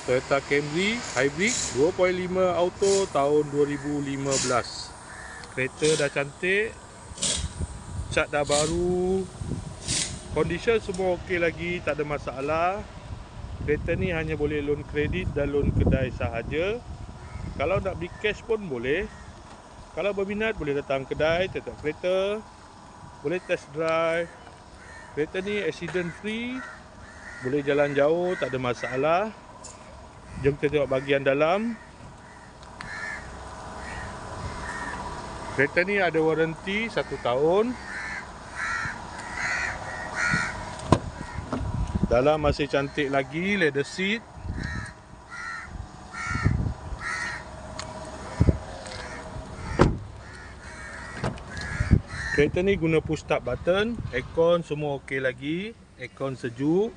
Toyota Camry Hybrid 2.5 auto tahun 2015. Kereta dah cantik, cat dah baru, condition semua okey lagi, tak ada masalah. Kereta ni hanya boleh loan kredit dan loan kedai sahaja. Kalau nak beli cash pun boleh. Kalau berminat boleh datang kedai, tetap kereta, boleh test drive. Kereta ni accident free, boleh jalan jauh, tak ada masalah. Jom kita tengok bahagian dalam. Kereta ni ada waranti 1 tahun. Dalam masih cantik lagi, leather seat. Kereta ni guna push start button, aircon semua okey lagi, aircon sejuk.